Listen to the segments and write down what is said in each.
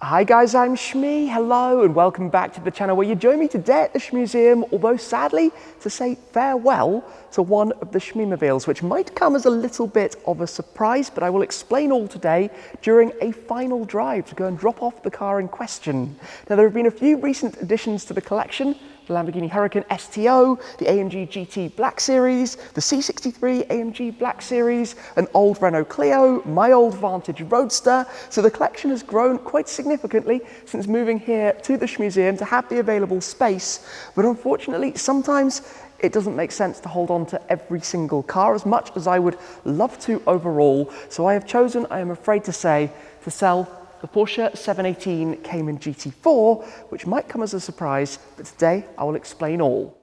Hi guys, I'm Shmee. Hello and welcome back to the channel where you join me today at the Shmuseum, although sadly to say farewell to one of the Shmeemobiles, which might come as a little bit of a surprise, but I will explain all today during a final drive to go and drop off the car in question. Now, there have been a few recent additions to the collection: the Lamborghini Huracan STO, the AMG GT Black Series, the C63 AMG Black Series, an old Renault Clio, my old Vantage Roadster. So the collection has grown quite significantly since moving here to the Shmuseum to have the available space. But unfortunately, sometimes it doesn't make sense to hold on to every single car as much as I would love to overall. So I have chosen, I am afraid to say, to sell the Porsche 718 Cayman GT4, which might come as a surprise, but today I will explain all.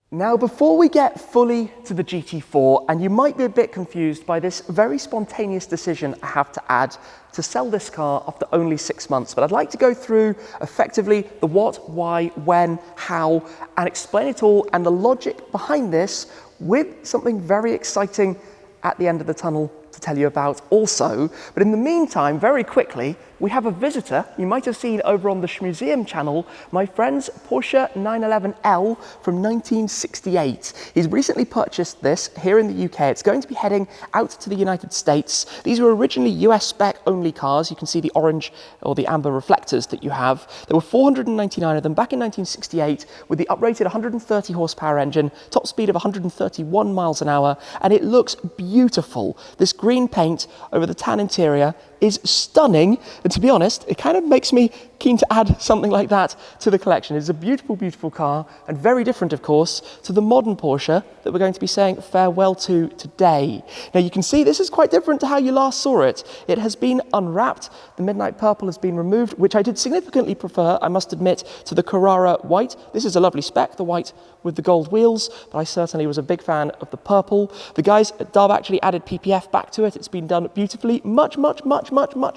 Now, before we get fully to the GT4, and you might be a bit confused by this very spontaneous decision I have to add to sell this car after only 6 months, but I'd like to go through effectively the what, why, when, how, and explain it all and the logic behind this with something very exciting at the end of the tunnel to tell you about also. But in the meantime, very quickly, we have a visitor you might have seen over on the Shmuseum channel, my friend's Porsche 911L from 1968. He's recently purchased this here in the UK. It's going to be heading out to the United States. These were originally US spec only cars. You can see the orange or the amber reflectors that you have. There were 499 of them back in 1968 with the uprated 130 horsepower engine, top speed of 131 miles an hour, and it looks beautiful. This green paint over the tan interior is stunning, and to be honest, it kind of makes me keen to add something like that to the collection. It's a beautiful, beautiful car, and very different, of course, to the modern Porsche that we're going to be saying farewell to today. Now, you can see this is quite different to how you last saw it. It has been unwrapped. The midnight purple has been removed, which I did significantly prefer, I must admit, to the Carrara White. This is a lovely spec, the white with the gold wheels, but I certainly was a big fan of the purple. The guys at Dove actually added PPF back to it. It's been done beautifully, much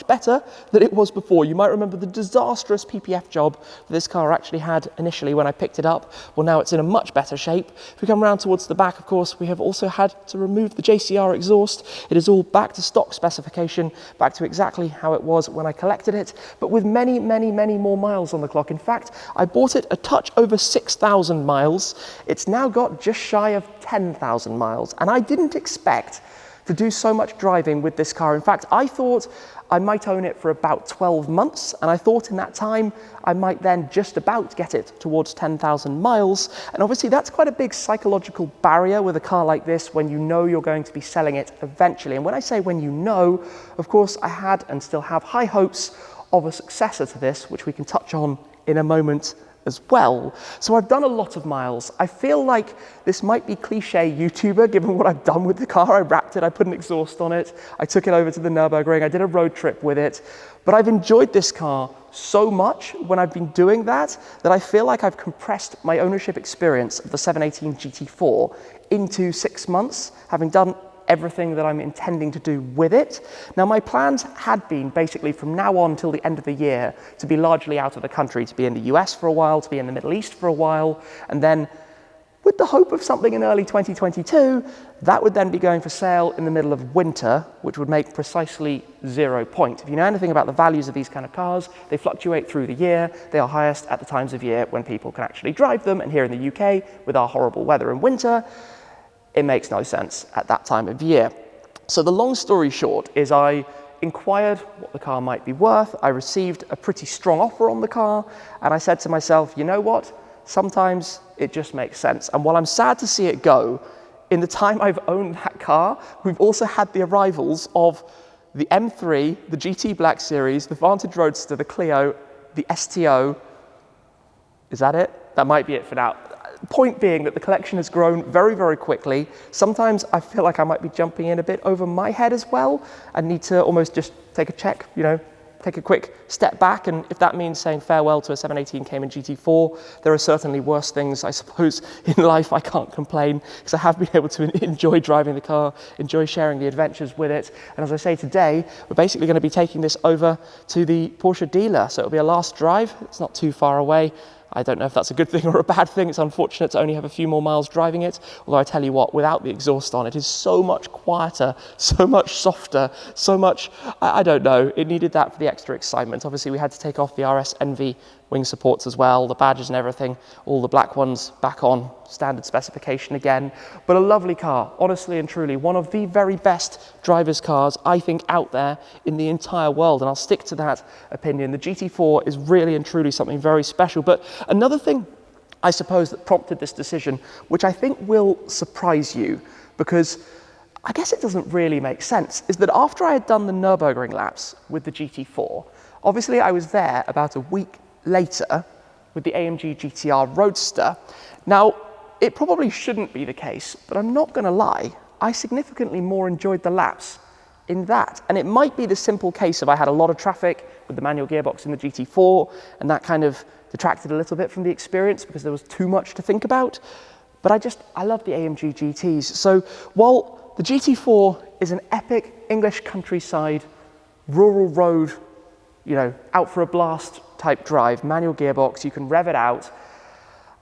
better than it was before. You might remember the disastrous PPF job that this car actually had initially when I picked it up. Well, now it's in a much better shape. If we come around towards the back, of course, we have also had to remove the JCR exhaust. It is all back to stock specification, back to exactly how it was when I collected it, but with many more miles on the clock. In fact, I bought it a touch over 6,000 miles. It's now got just shy of 10,000 miles, and I didn't expect to do so much driving with this car. In fact, I thought I might own it for about 12 months, and I thought in that time I might then just about get it towards 10,000 miles. And obviously that's quite a big psychological barrier with a car like this when you know you're going to be selling it eventually. And when I say when you know, of course, I had and still have high hopes of a successor to this, which we can touch on in a moment as well. So I've done a lot of miles. I feel like this might be cliche YouTuber given what I've done with the car. I wrapped it, I put an exhaust on it, I took it over to the Nurburgring, I did a road trip with it, but I've enjoyed this car so much when I've been doing that I feel like I've compressed my ownership experience of the 718 GT4 into 6 months, having done everything that I'm intending to do with it. Now, my plans had been basically from now on till the end of the year to be largely out of the country, to be in the US for a while, to be in the Middle East for a while, and then with the hope of something in early 2022, that would then be going for sale in the middle of winter, which would make precisely 0 point. If you know anything about the values of these kind of cars, they fluctuate through the year. They are highest at the times of year when people can actually drive them, and here in the UK, with our horrible weather in winter, it makes no sense at that time of year. So the long story short is I inquired what the car might be worth. I received a pretty strong offer on the car, and I said to myself, you know what? Sometimes it just makes sense. And while I'm sad to see it go, in the time I've owned that car, we've also had the arrivals of the M3, the GT Black Series, the Vantage Roadster, the Clio, the STO. Is that it? That might be it for now. Point being that the collection has grown very quickly. Sometimes I feel like I might be jumping in a bit over my head as well and need to almost just take a check, take a quick step back, and if that means saying farewell to a 718 Cayman GT4, there are certainly worse things, I suppose, in life. I can't complain because I have been able to enjoy driving the car, enjoy sharing the adventures with it. And as I say, today, we're basically going to be taking this over to the Porsche dealer. So it'll be a last drive. It's not too far away. I don't know if that's a good thing or a bad thing. It's unfortunate to only have a few more miles driving it. Although I tell you what, without the exhaust on, it is so much quieter, so much softer, so much, I don't know. It needed that for the extra excitement. Obviously, we had to take off the RS Envy wing supports as well, the badges and everything, all the black ones back on, standard specification again. But a lovely car, honestly and truly, one of the very best driver's cars, I think, out there in the entire world. And I'll stick to that opinion. The GT4 is really and truly something very special. But another thing, I suppose, that prompted this decision, which I think will surprise you, because I guess it doesn't really make sense, is that after I had done the Nurburgring laps with the GT4, obviously I was there about a week later with the AMG GTR Roadster. Now, it probably shouldn't be the case, but I'm not going to lie, I significantly more enjoyed the laps in that. And it might be the simple case of I had a lot of traffic with the manual gearbox in the GT4, and that kind of detracted a little bit from the experience because there was too much to think about. But I love the AMG GTs. So while the GT4 is an epic English countryside, rural road, you know, out for a blast type drive, manual gearbox, you can rev it out.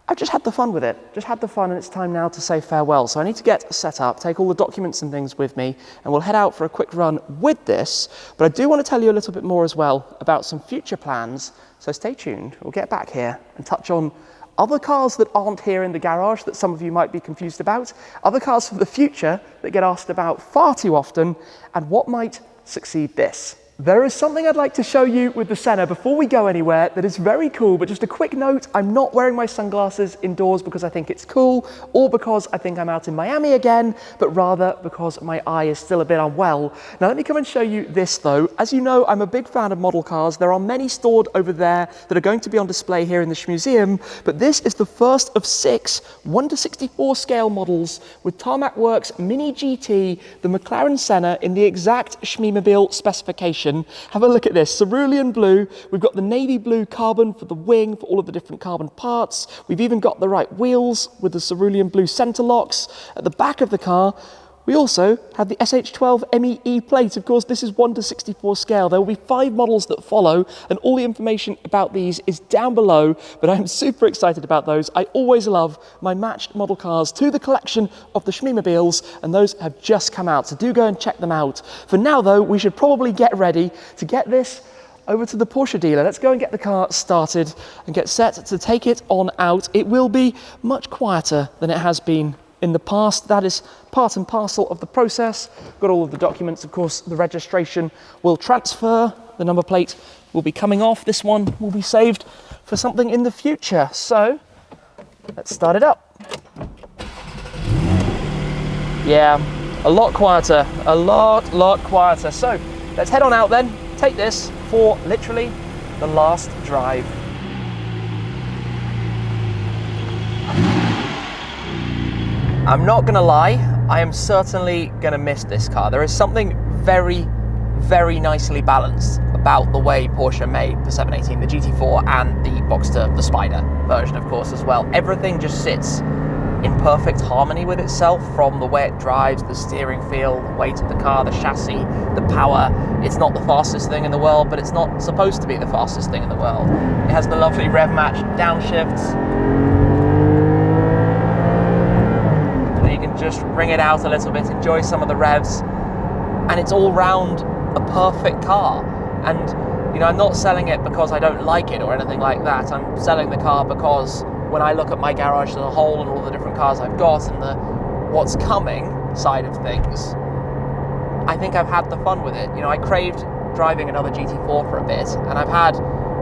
I've just had the fun with it, just had the fun, and it's time now to say farewell. So I need to get set up, take all the documents and things with me, and we'll head out for a quick run with this. But I do want to tell you a little bit more as well about some future plans, so stay tuned. We'll get back here and touch on other cars that aren't here in the garage that some of you might be confused about, other cars for the future that get asked about far too often, and what might succeed this. There is something I'd like to show you with the Senna before we go anywhere that is very cool, but just a quick note, I'm not wearing my sunglasses indoors because I think it's cool or because I think I'm out in Miami again, but rather because my eye is still a bit unwell. Now let me come and show you this though. As you know, I'm a big fan of model cars. There are many stored over there that are going to be on display here in the Shmuseum, but this is the first of 6 1/64 scale models with Tarmac Works Mini GT, the McLaren Senna in the exact Shmeemobile specification. Have a look at this, cerulean blue. We've got the navy blue carbon for the wing, for all of the different carbon parts. We've even got the right wheels with the cerulean blue center locks. At the back of the car, we also have the SH12 MEE plate. Of course, this is 1/64 scale. There will be 5 models that follow, and all the information about these is down below, but I'm super excited about those. I always love my matched model cars to the collection of the Shmeemobiles, and those have just come out, so do go and check them out. For now, though, we should probably get ready to get this over to the Porsche dealer. Let's go and get the car started and get set to take it on out. It will be much quieter than it has been in the past. That is part and parcel of the process. Got all of the documents, of course. The registration will transfer, the number plate will be coming off, this one will be saved for something in the future. So let's start it up. Yeah, a lot quieter, a lot quieter. So let's head on out then, take this for literally the last drive. I'm not gonna lie, I am certainly gonna miss this car. There is something very, very nicely balanced about the way Porsche made the 718, the GT4, and the Boxster, the Spider version, of course, as well. Everything just sits in perfect harmony with itself, from the way it drives, the steering feel, the weight of the car, the chassis, the power. It's not the fastest thing in the world, but it's not supposed to be the fastest thing in the world. It has the lovely rev match downshifts. Just ring it out a little bit, enjoy some of the revs, and it's all round a perfect car. And you know, I'm not selling it because I don't like it or anything like that. I'm selling the car because when I look at my garage as a whole and all the different cars I've got and the what's coming side of things, I think I've had the fun with it. You know, I craved driving another GT4 for a bit, and I've had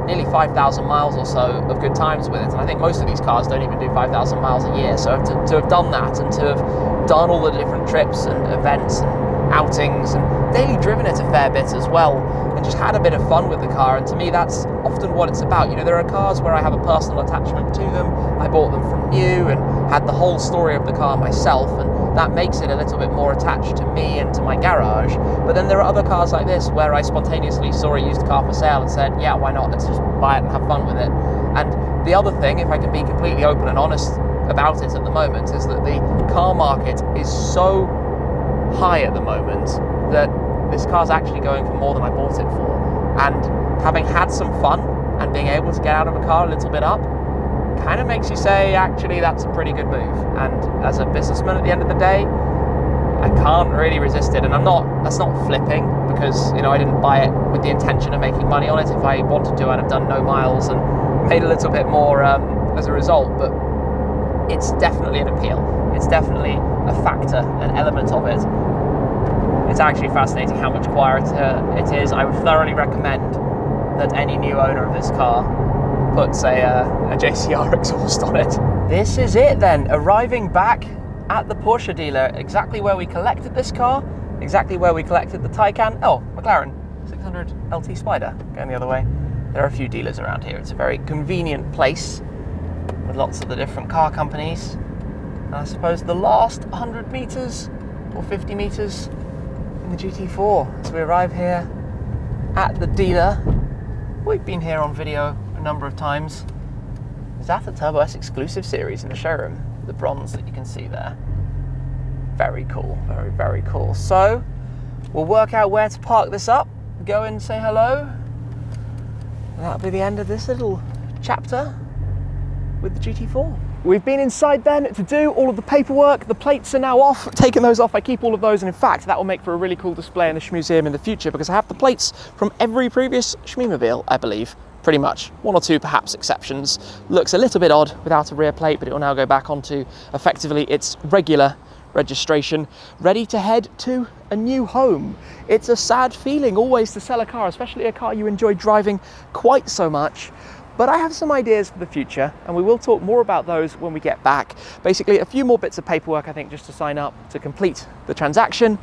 nearly 5,000 miles or so of good times with it, and I think most of these cars don't even do 5,000 miles a year. So to have done that, and to have done all the different trips and events and outings, and daily driven it a fair bit as well, and just had a bit of fun with the car, and to me that's often what it's about. You know, there are cars where I have a personal attachment to them. I bought them from new and had the whole story of the car myself, and that makes it a little bit more attached to me and to my garage. But then there are other cars like this where I spontaneously saw a used car for sale and said, yeah, why not? Let's just buy it and have fun with it. And the other thing, if I can be completely open and honest about it at the moment, is that the car market is so high at the moment that this car's actually going for more than I bought it for. And having had some fun and being able to get out of a car a little bit up, kind of makes you say, actually, that's a pretty good move. And as a businessman at the end of the day, I can't really resist it. And that's not flipping, because, you know, I didn't buy it with the intention of making money on it. If I wanted to, I'd have done no miles and made a little bit more as a result. But it's definitely an appeal. It's definitely a factor, an element of it. It's actually fascinating how much quieter it is. I would thoroughly recommend that any new owner of this car puts a JCR exhaust on it. This is it then, arriving back at the Porsche dealer, exactly where we collected this car, exactly where we collected the Taycan. Oh, McLaren 600 LT Spider, going the other way. There are a few dealers around here. It's a very convenient place with lots of the different car companies. And I suppose the last 100 meters or 50 meters in the GT4 as we arrive here at the dealer. We've been here on video a number of times. Is that the Turbo S exclusive series in the showroom? The bronze that you can see there. Very cool, very, very cool. So we'll work out where to park this up, go and say hello. And that'll be the end of this little chapter with the GT4. We've been inside then to do all of the paperwork. The plates are now off, taking those off. I keep all of those, and in fact, that will make for a really cool display in the Shmuseum in the future, because I have the plates from every previous Shmeemobile, I believe, pretty much. One or two perhaps exceptions. Looks a little bit odd without a rear plate, but it will now go back onto effectively its regular registration, ready to head to a new home. It's a sad feeling always to sell a car, especially a car you enjoy driving quite so much. But I have some ideas for the future, and we will talk more about those when we get back. Basically, a few more bits of paperwork, I think, just to sign up to complete the transaction.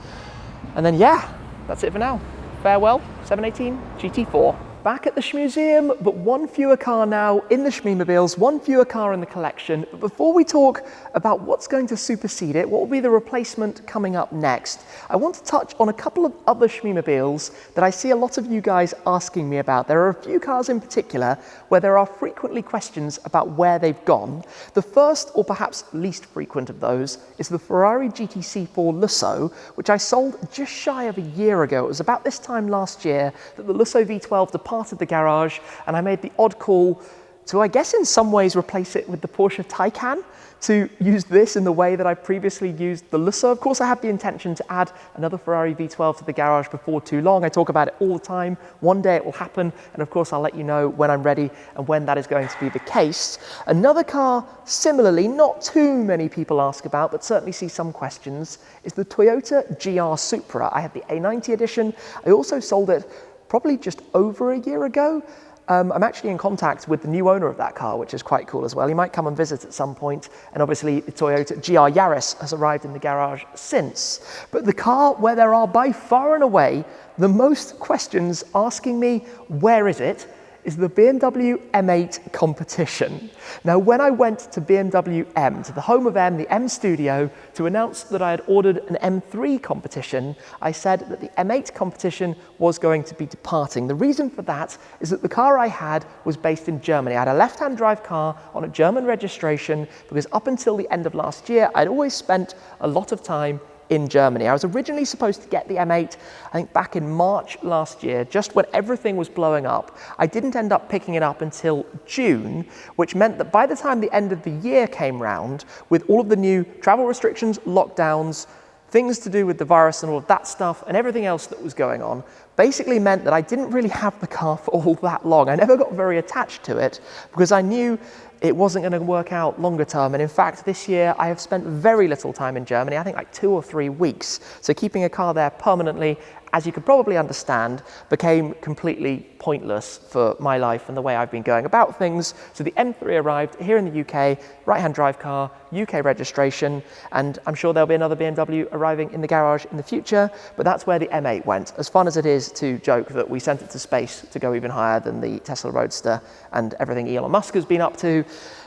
And then, yeah, that's it for now. Farewell, 718 GT4. Back at the Shmuseum, but one fewer car now in the Shmeemobiles, one fewer car in the collection. But before we talk about what's going to supersede it, what will be the replacement coming up next, I want to touch on a couple of other Shmeemobiles that I see a lot of you guys asking me about. There are a few cars in particular where there are frequently questions about where they've gone. The first, or perhaps least frequent of those, is the Ferrari GT4 Lusso, which I sold just shy of a year ago. It was about this time last year that the Lusso V12 departed the garage, and I made the odd call to, I guess in some ways, replace it with the Porsche Taycan, to use this in the way that I previously used the Lusso. Of course, I have the intention to add another Ferrari V12 to the garage before too long. I talk about it all the time. One day it will happen, and of course I'll let you know when I'm ready and when that is going to be the case. Another car, similarly, not too many people ask about, but certainly see some questions, is the Toyota GR Supra. I had the A90 edition. I also sold it probably just over a year ago. I'm actually in contact with the new owner of that car, which is quite cool as well. He might come and visit at some point, and obviously the Toyota GR Yaris has arrived in the garage since. But the car where there are by far and away the most questions asking me, where is it, is the BMW M8 competition. Now, when I went to BMW M, to the home of M, the M studio, to announce that I had ordered an M3 competition, I said that the M8 competition was going to be departing. The reason for that is that the car I had was based in Germany. I had a left-hand drive car on a German registration, because up until the end of last year, I'd always spent a lot of time in Germany. I was originally supposed to get the M8, I think back in March last year, just when everything was blowing up. I didn't end up picking it up until June, which meant that by the time the end of the year came round, with all of the new travel restrictions, lockdowns, things to do with the virus and all of that stuff, and everything else that was going on, basically meant that I didn't really have the car for all that long. I never got very attached to it, because I knew it wasn't going to work out longer term. And in fact, this year I have spent very little time in Germany, I think like 2 or 3 weeks. So keeping a car there permanently, as you could probably understand, became completely pointless for my life and the way I've been going about things. So the M3 arrived here in the UK, right-hand drive car, UK registration, and I'm sure there'll be another BMW arriving in the garage in the future, but that's where the M8 went. As fun as it is to joke that we sent it to space to go even higher than the Tesla Roadster and everything Elon Musk has been up to,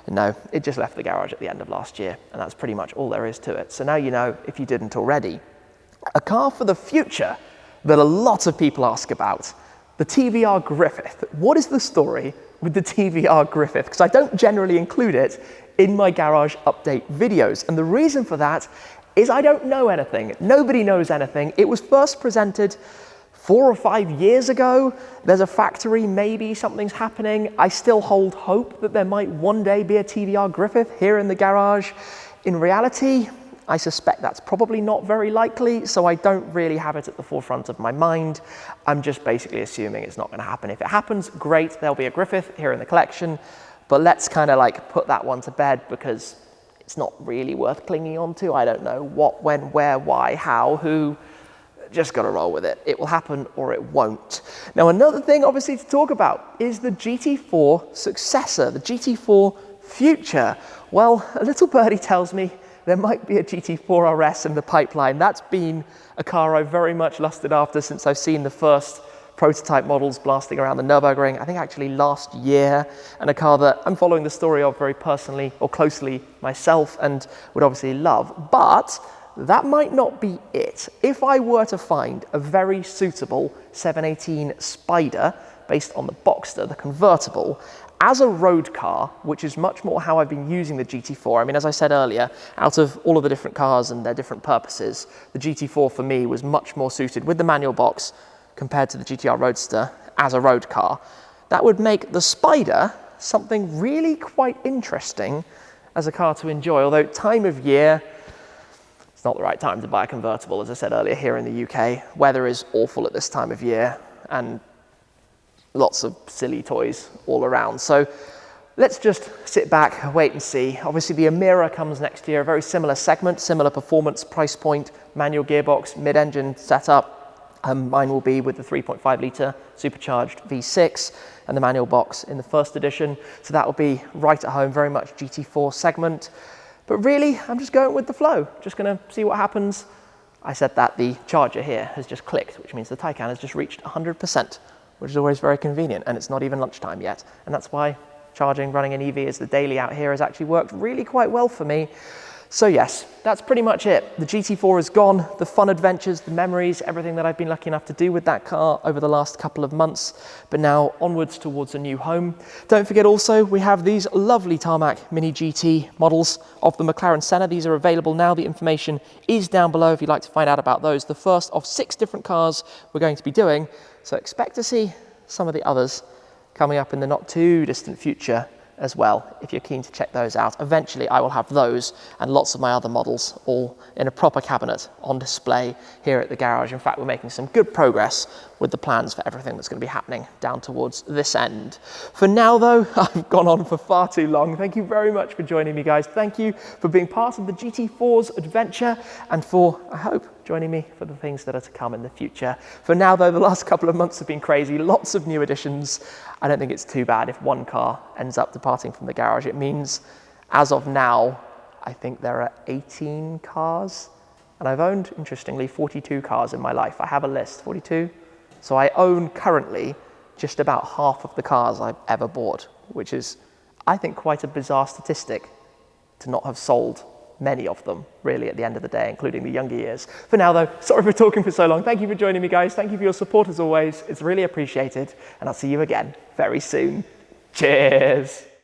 no, it just left the garage at the end of last year, and that's pretty much all there is to it. So now you know, if you didn't already. A car for the future that a lot of people ask about, the TVR Griffith. What is the story with the TVR Griffith? Because I don't generally include it in my garage update videos. And the reason for that is I don't know anything. Nobody knows anything. It was first presented 4 or 5 years ago. There's a factory, maybe something's happening. I still hold hope that there might one day be a TVR Griffith here in the garage. In reality, I suspect that's probably not very likely, so I don't really have it at the forefront of my mind. I'm just basically assuming it's not going to happen. If it happens, great, there'll be a Griffith here in the collection, but let's kind of like put that one to bed because it's not really worth clinging on to. I don't know what, when, where, why, how, who. Just got to roll with it. It will happen or it won't. Now, another thing obviously to talk about is the GT4 Successor, the GT4 Future. Well, a little birdie tells me there might be a GT4 RS in the pipeline. That's been a car I've very much lusted after since I've seen the first prototype models blasting around the Nurburgring, I think actually last year, and a car that I'm following the story of very personally or closely myself and would obviously love. But that might not be it. If I were to find a very suitable 718 Spider based on the Boxster, the convertible, as a road car, which is much more how I've been using the GT4. I mean, as I said earlier, out of all of the different cars and their different purposes, the GT4 for me was much more suited with the manual box compared to the GTR Roadster as a road car. That would make the Spider something really quite interesting as a car to enjoy, although time of year, it's not the right time to buy a convertible, as I said earlier, here in the UK. Weather is awful at this time of year and lots of silly toys all around. So let's just sit back, wait and see. Obviously the Emira comes next year, a very similar segment, similar performance, price point, manual gearbox, mid-engine setup. Mine will be with the 3.5 litre supercharged V6 and the manual box in the first edition. So that will be right at home, very much GT4 segment. But really, I'm just going with the flow, just going to see what happens. I said that the charger here has just clicked, which means the Taycan has just reached 100%, which is always very convenient, and it's not even lunchtime yet. And that's why charging, running an EV as the daily out here has actually worked really quite well for me. So yes, that's pretty much it. The GT4 is gone. The fun adventures, the memories, everything that I've been lucky enough to do with that car over the last couple of months, but now onwards towards a new home. Don't forget also, we have these lovely tarmac Mini GT models of the McLaren Senna. These are available now. The information is down below if you'd like to find out about those. The first of 6 different cars we're going to be doing. So expect to see some of the others coming up in the not too distant future as well, if you're keen to check those out. Eventually I will have those and lots of my other models all in a proper cabinet on display here at the garage. In fact, we're making some good progress with the plans for everything that's going to be happening down towards this end. For now though, I've gone on for far too long. Thank you very much for joining me, guys. Thank you for being part of the GT4's adventure and for, I hope, joining me for the things that are to come in the future. For now though, the last couple of months have been crazy, lots of new additions. I don't think it's too bad if one car ends up departing from the garage. It means, as of now, I think there are 18 cars, and I've owned, interestingly, 42 cars in my life. I have a list, 42. So I own currently just about half of the cars I've ever bought, which is, I think, quite a bizarre statistic to not have sold many of them, really, at the end of the day, including the younger years. For now, though, sorry for talking for so long. Thank you for joining me, guys. Thank you for your support, as always. It's really appreciated, and I'll see you again very soon. Cheers.